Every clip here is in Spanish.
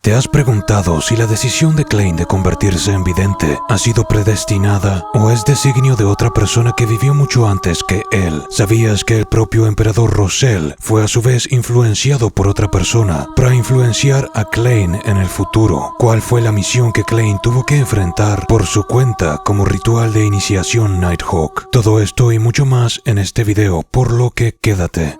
¿Te has preguntado si la decisión de Klein de convertirse en vidente ha sido predestinada o es designio de otra persona que vivió mucho antes que él? ¿Sabías que el propio emperador Rosell fue a su vez influenciado por otra persona para influenciar a Klein en el futuro? ¿Cuál fue la misión que Klein tuvo que enfrentar por su cuenta como ritual de iniciación Nighthawk? Todo esto y mucho más en este video, por lo que quédate.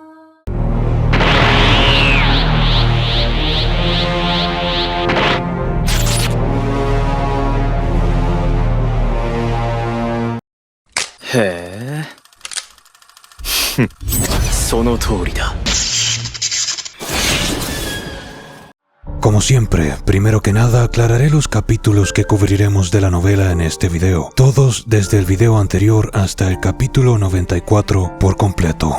Como siempre, primero que nada aclararé los capítulos que cubriremos de la novela en este video, todos desde el video anterior hasta el capítulo 94 por completo.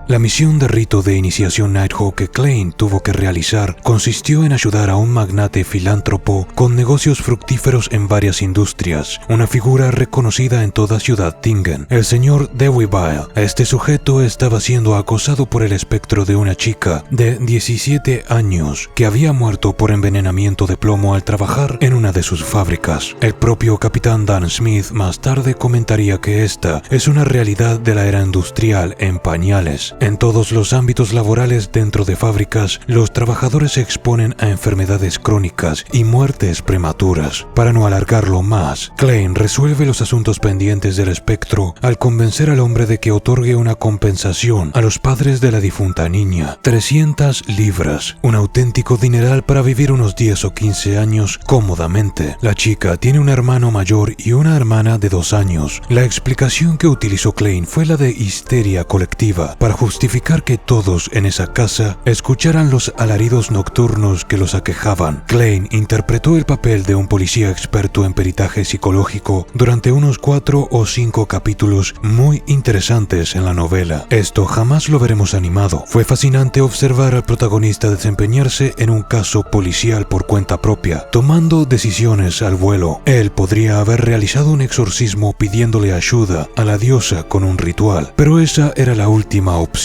La misión de rito de iniciación Nighthawk que Klein tuvo que realizar consistió en ayudar a un magnate filántropo con negocios fructíferos en varias industrias, una figura reconocida en toda Ciudad Tingen, el señor Deweyville. Este sujeto estaba siendo acosado por el espectro de una chica de 17 años que había muerto por envenenamiento de plomo al trabajar en una de sus fábricas. El propio capitán Dan Smith más tarde comentaría que esta es una realidad de la era industrial en pañales. En todos los ámbitos laborales dentro de fábricas, los trabajadores se exponen a enfermedades crónicas y muertes prematuras. Para no alargarlo más, Klein resuelve los asuntos pendientes del espectro al convencer al hombre de que otorgue una compensación a los padres de la difunta niña. 300 libras, un auténtico dineral para vivir unos 10 o 15 años cómodamente. La chica tiene un hermano mayor y una hermana de 2 años. La explicación que utilizó Klein fue la de histeria colectiva para justificar que todos en esa casa escucharan los alaridos nocturnos que los aquejaban. Klein interpretó el papel de un policía experto en peritaje psicológico durante unos 4 o 5 capítulos muy interesantes en la novela. Esto jamás lo veremos animado. Fue fascinante observar al protagonista desempeñarse en un caso policial por cuenta propia, tomando decisiones al vuelo. Él podría haber realizado un exorcismo pidiéndole ayuda a la diosa con un ritual, pero esa era la última opción.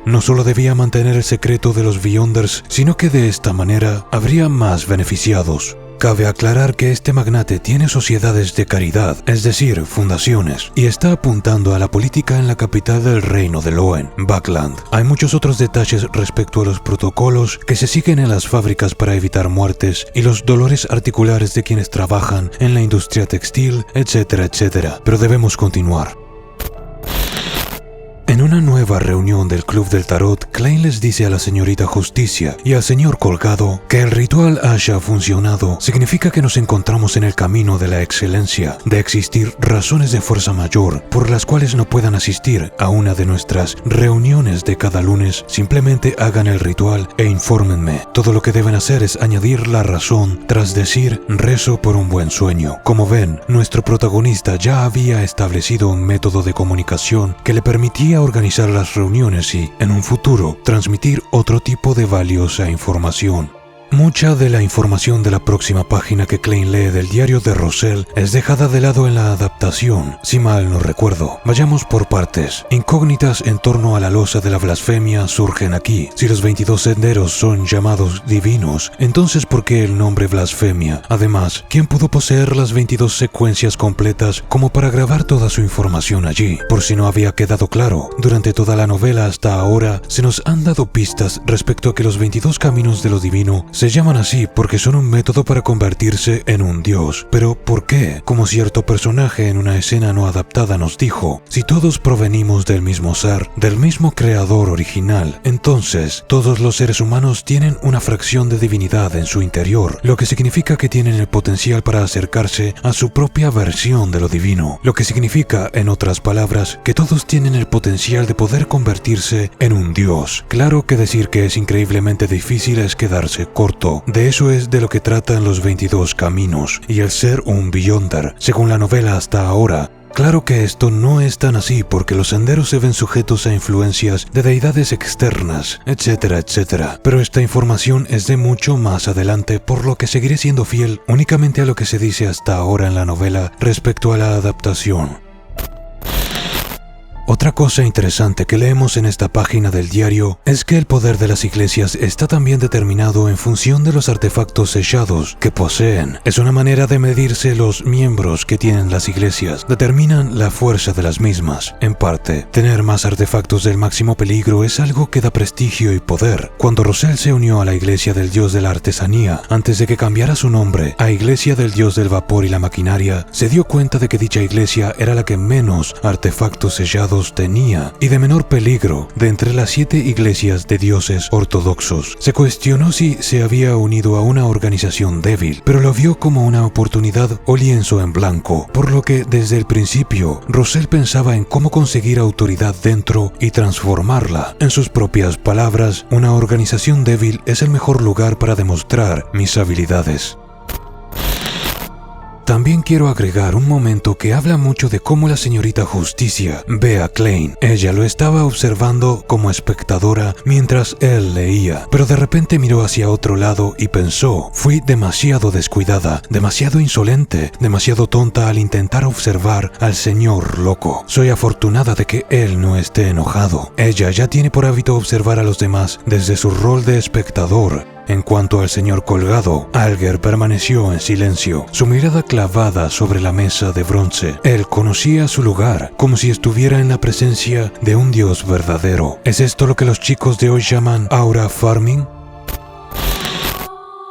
No solo debía mantener el secreto de los Beyonders, sino que de esta manera habría más beneficiados. Cabe aclarar que este magnate tiene sociedades de caridad, es decir, fundaciones, y está apuntando a la política en la capital del reino de Loen, Backland. Hay muchos otros detalles respecto a los protocolos que se siguen en las fábricas para evitar muertes y los dolores articulares de quienes trabajan en la industria textil, etcétera, etcétera. Pero debemos continuar. En una nueva reunión del Club del Tarot, Klein les dice a la señorita Justicia y al señor Colgado que el ritual haya funcionado significa que nos encontramos en el camino de la excelencia, de existir razones de fuerza mayor por las cuales no puedan asistir a una de nuestras reuniones de cada lunes. Simplemente hagan el ritual e infórmenme. Todo lo que deben hacer es añadir la razón tras decir rezo por un buen sueño. Como ven, nuestro protagonista ya había establecido un método de comunicación que le permitía organizar las reuniones y, en un futuro, transmitir otro tipo de valiosa información. Mucha de la información de la próxima página que Klein lee del diario de Rosell es dejada de lado en la adaptación, si mal no recuerdo. Vayamos por partes. Incógnitas en torno a la losa de la blasfemia surgen aquí. Si los 22 senderos son llamados divinos, entonces ¿por qué el nombre blasfemia? Además, ¿quién pudo poseer las 22 secuencias completas como para grabar toda su información allí? Por si no había quedado claro, durante toda la novela hasta ahora se nos han dado pistas respecto a que los 22 caminos de lo divino se llaman así porque son un método para convertirse en un dios. ¿Pero por qué? Como cierto personaje en una escena no adaptada nos dijo, si todos provenimos del mismo ser, del mismo creador original, entonces todos los seres humanos tienen una fracción de divinidad en su interior, lo que significa que tienen el potencial para acercarse a su propia versión de lo divino, lo que significa, en otras palabras, que todos tienen el potencial de poder convertirse en un dios. Claro que decir que es increíblemente difícil es quedarse corto. De eso es de lo que tratan los 22 caminos y el ser un Beyonder, según la novela hasta ahora. Claro que esto no es tan así porque los senderos se ven sujetos a influencias de deidades externas, etcétera, etcétera. Pero esta información es de mucho más adelante, por lo que seguiré siendo fiel únicamente a lo que se dice hasta ahora en la novela respecto a la adaptación. Otra cosa interesante que leemos en esta página del diario es que el poder de las iglesias está también determinado en función de los artefactos sellados que poseen. Es una manera de medirse los miembros que tienen las iglesias. Determinan la fuerza de las mismas. En parte, tener más artefactos del máximo peligro es algo que da prestigio y poder. Cuando Rosell se unió a la iglesia del dios de la artesanía, antes de que cambiara su nombre a iglesia del dios del vapor y la maquinaria, se dio cuenta de que dicha iglesia era la que menos artefactos sellados tenía y de menor peligro de entre las 7 iglesias de dioses ortodoxos. Se cuestionó si se había unido a una organización débil, pero lo vio como una oportunidad o lienzo en blanco, por lo que desde el principio Rosell pensaba en cómo conseguir autoridad dentro y transformarla. En sus propias palabras, una organización débil es el mejor lugar para demostrar mis habilidades. También quiero agregar un momento que habla mucho de cómo la señorita Justicia ve a Klein. Ella lo estaba observando como espectadora mientras él leía, pero de repente miró hacia otro lado y pensó: fui demasiado descuidada, demasiado insolente, demasiado tonta al intentar observar al señor loco. Soy afortunada de que él no esté enojado. Ella ya tiene por hábito observar a los demás desde su rol de espectador. En cuanto al señor colgado, Alger permaneció en silencio, su mirada clavada sobre la mesa de bronce. Él conocía su lugar, como si estuviera en la presencia de un dios verdadero. ¿Es esto lo que los chicos de hoy llaman aura farming?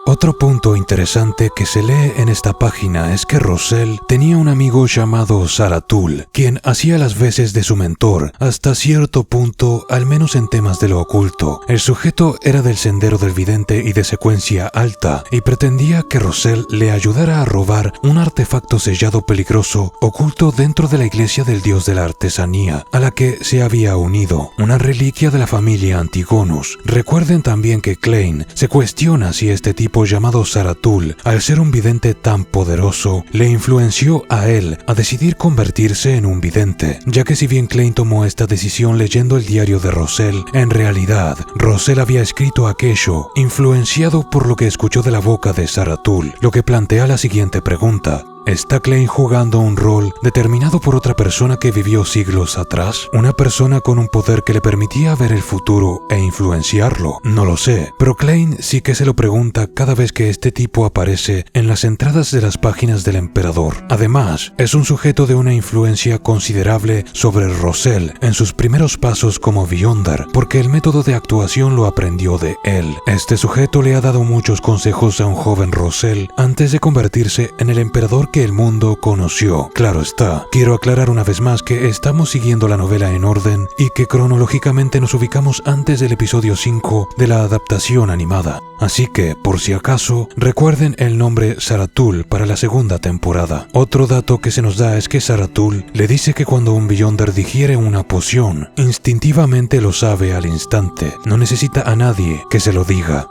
Otro punto interesante que se lee en esta página es que Rosell tenía un amigo llamado Zaratul, quien hacía las veces de su mentor hasta cierto punto, al menos en temas de lo oculto. El sujeto era del sendero del vidente y de secuencia alta, y pretendía que Rosell le ayudara a robar un artefacto sellado peligroso oculto dentro de la iglesia del dios de la artesanía, a la que se había unido, una reliquia de la familia Antigonus. Recuerden también que Klein se cuestiona si este tipo llamado Zaratul, al ser un vidente tan poderoso, le influenció a él a decidir convertirse en un vidente, ya que si bien Klein tomó esta decisión leyendo el diario de Rosell, en realidad Rosell había escrito aquello influenciado por lo que escuchó de la boca de Zaratul, lo que plantea la siguiente pregunta: ¿está Klein jugando un rol determinado por otra persona que vivió siglos atrás? ¿Una persona con un poder que le permitía ver el futuro e influenciarlo? No lo sé, pero Klein sí que se lo pregunta cada vez que este tipo aparece en las entradas de las páginas del emperador. Además, es un sujeto de una influencia considerable sobre Rosell en sus primeros pasos como Beyonder, porque el método de actuación lo aprendió de él. Este sujeto le ha dado muchos consejos a un joven Rosell antes de convertirse en el emperador que el mundo conoció. Claro está, quiero aclarar una vez más que estamos siguiendo la novela en orden y que cronológicamente nos ubicamos antes del episodio 5 de la adaptación animada. Así que, por si acaso, recuerden el nombre Zaratul para la segunda temporada. Otro dato que se nos da es que Zaratul le dice que cuando un Beyonder digiere una poción, instintivamente lo sabe al instante. No necesita a nadie que se lo diga.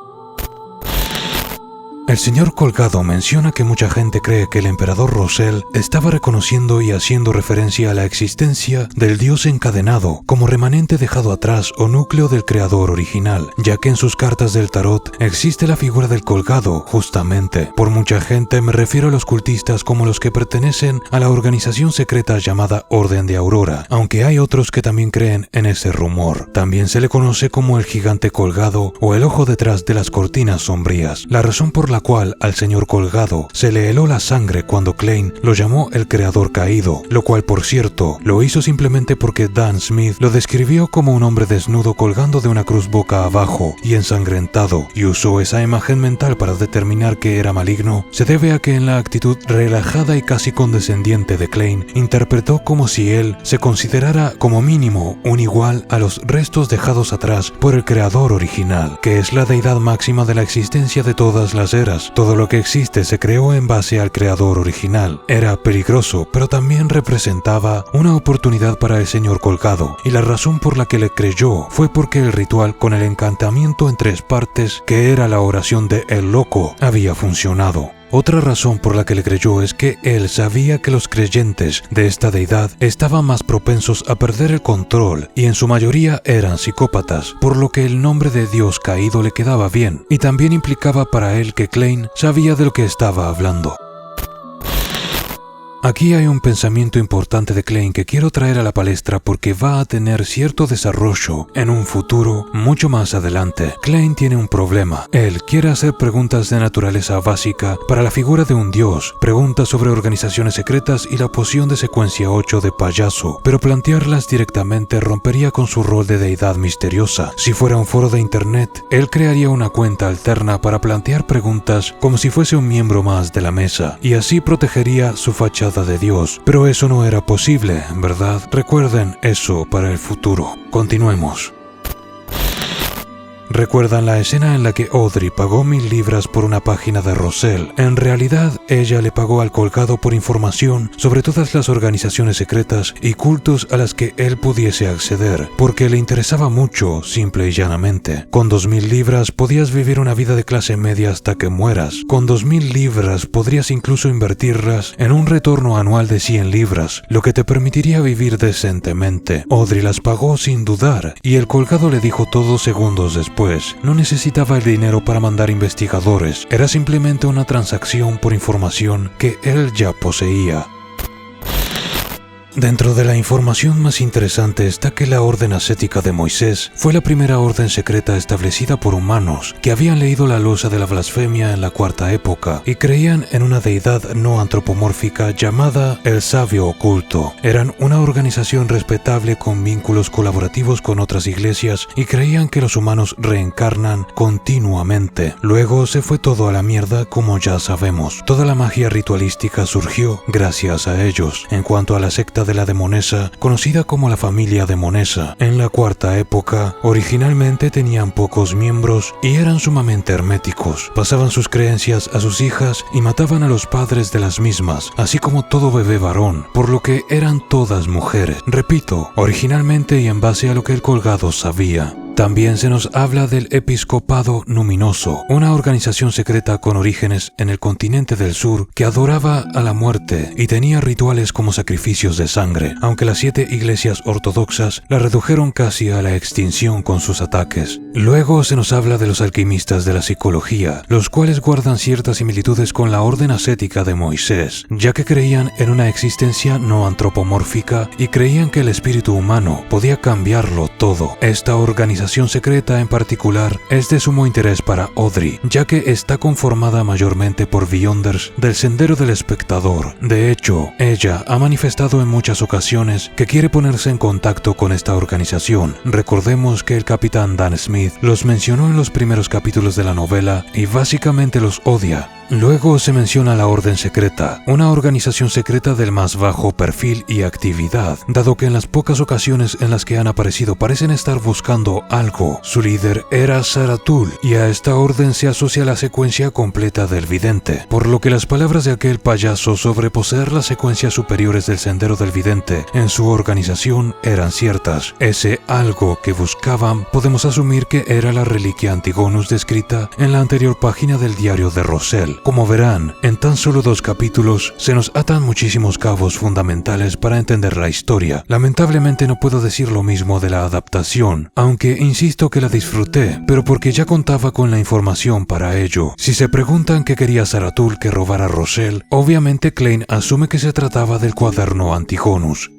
El señor Colgado menciona que mucha gente cree que el emperador Rosell estaba reconociendo y haciendo referencia a la existencia del dios encadenado como remanente dejado atrás o núcleo del creador original, ya que en sus cartas del tarot existe la figura del Colgado, justamente. Por mucha gente me refiero a los cultistas como los que pertenecen a la organización secreta llamada Orden de Aurora, aunque hay otros que también creen en ese rumor. También se le conoce como el gigante colgado o el ojo detrás de las cortinas sombrías, la razón por la cual al señor Colgado se le heló la sangre cuando Klein lo llamó el creador caído, lo cual por cierto lo hizo simplemente porque Dan Smith lo describió como un hombre desnudo colgando de una cruz boca abajo y ensangrentado, y usó esa imagen mental para determinar que era maligno. Se debe a que en la actitud relajada y casi condescendiente de Klein interpretó como si él se considerara como mínimo un igual a los restos dejados atrás por el creador original, que es la deidad máxima de la existencia de todas las eras. Todo lo que existe se creó en base al creador original. Era peligroso, pero también representaba una oportunidad para el señor Colgado, y la razón por la que le creyó fue porque el ritual con el encantamiento en 3 partes, que era la oración de El Loco, había funcionado. Otra razón por la que le creyó es que él sabía que los creyentes de esta deidad estaban más propensos a perder el control y en su mayoría eran psicópatas, por lo que el nombre de Dios caído le quedaba bien, y también implicaba para él que Klein sabía de lo que estaba hablando. Aquí hay un pensamiento importante de Klein que quiero traer a la palestra porque va a tener cierto desarrollo en un futuro mucho más adelante. Klein tiene un problema. Él quiere hacer preguntas de naturaleza básica para la figura de un dios, preguntas sobre organizaciones secretas y la poción de secuencia 8 de payaso, pero plantearlas directamente rompería con su rol de deidad misteriosa. Si fuera un foro de internet, él crearía una cuenta alterna para plantear preguntas como si fuese un miembro más de la mesa, y así protegería su fachada de Dios, pero eso no era posible, ¿verdad? Recuerden eso para el futuro. Continuemos. ¿Recuerdan la escena en la que Audrey pagó 1000 libras por una página de Roselle? En realidad, ella le pagó al colgado por información sobre todas las organizaciones secretas y cultos a las que él pudiese acceder, porque le interesaba mucho, simple y llanamente. Con 2000 libras podías vivir una vida de clase media hasta que mueras. Con 2000 libras podrías incluso invertirlas en un retorno anual de 100 libras, lo que te permitiría vivir decentemente. Audrey las pagó sin dudar, y el colgado le dijo todo segundos después. No necesitaba el dinero para mandar investigadores, era simplemente una transacción por información que él ya poseía. Dentro de la información más interesante está que la Orden Ascética de Moisés fue la primera orden secreta establecida por humanos que habían leído la losa de la blasfemia en la Cuarta Época y creían en una deidad no antropomórfica llamada el Sabio Oculto. Eran una organización respetable con vínculos colaborativos con otras iglesias y creían que los humanos reencarnan continuamente. Luego se fue todo a la mierda, como ya sabemos. Toda la magia ritualística surgió gracias a ellos. En cuanto a la secta de la Demonesa, conocida como la familia Demonesa, en la Cuarta Época, originalmente tenían pocos miembros y eran sumamente herméticos. Pasaban sus creencias a sus hijas y mataban a los padres de las mismas, así como todo bebé varón, por lo que eran todas mujeres. Repito, originalmente y en base a lo que el colgado sabía. También se nos habla del Episcopado Numinoso, una organización secreta con orígenes en el continente del sur que adoraba a la muerte y tenía rituales como sacrificios de sangre, aunque las 7 iglesias ortodoxas la redujeron casi a la extinción con sus ataques. Luego se nos habla de los alquimistas de la psicología, los cuales guardan ciertas similitudes con la orden ascética de Moisés, ya que creían en una existencia no antropomórfica y creían que el espíritu humano podía cambiarlo todo. Esta organización secreta en particular es de sumo interés para Audrey, ya que está conformada mayormente por Beyonders del Sendero del Espectador. De hecho, ella ha manifestado en muchas ocasiones que quiere ponerse en contacto con esta organización. Recordemos que el capitán Dan Smith los mencionó en los primeros capítulos de la novela y básicamente los odia. Luego se menciona la Orden Secreta, una organización secreta del más bajo perfil y actividad, dado que en las pocas ocasiones en las que han aparecido parecen estar buscando algo. Su líder era Zaratul, y a esta orden se asocia la secuencia completa del vidente, por lo que las palabras de aquel payaso sobre poseer las secuencias superiores del sendero del vidente en su organización eran ciertas. Ese algo que buscaban podemos asumir que era la reliquia Antigonus descrita en la anterior página del diario de Roselle. Como verán, en tan solo 2 capítulos se nos atan muchísimos cabos fundamentales para entender la historia. Lamentablemente no puedo decir lo mismo de la adaptación, aunque insisto que la disfruté, pero porque ya contaba con la información para ello. Si se preguntan qué quería Zaratul que robara Roselle, obviamente Klein asume que se trataba del cuaderno Antigonus.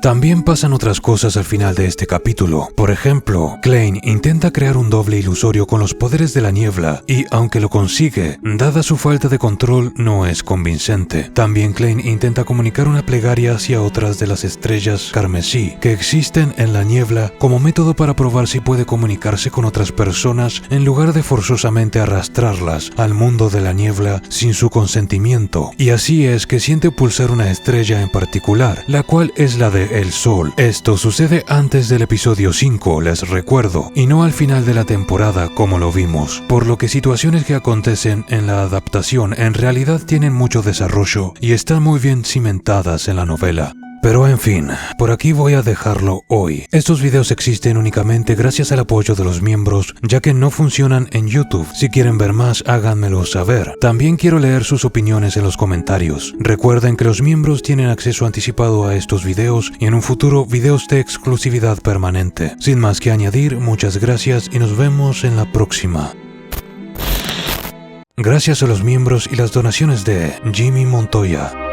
También pasan otras cosas al final de este capítulo. Por ejemplo, Klein intenta crear un doble ilusorio con los poderes de la niebla y, aunque lo consigue, dada su falta de control, no es convincente. También Klein intenta comunicar una plegaria hacia otras de las estrellas carmesí que existen en la niebla como método para probar si puede comunicarse con otras personas en lugar de forzosamente arrastrarlas al mundo de la niebla sin su consentimiento. Y así es que siente pulsar una estrella en particular, la cual es la de el Sol. Esto sucede antes del episodio 5, les recuerdo, y no al final de la temporada como lo vimos, por lo que situaciones que acontecen en la adaptación en realidad tienen mucho desarrollo y están muy bien cimentadas en la novela. Pero en fin, por aquí voy a dejarlo hoy. Estos videos existen únicamente gracias al apoyo de los miembros, ya que no funcionan en YouTube. Si quieren ver más, háganmelo saber. También quiero leer sus opiniones en los comentarios. Recuerden que los miembros tienen acceso anticipado a estos videos y en un futuro videos de exclusividad permanente. Sin más que añadir, muchas gracias y nos vemos en la próxima. Gracias a los miembros y las donaciones de Jimmy Montoya.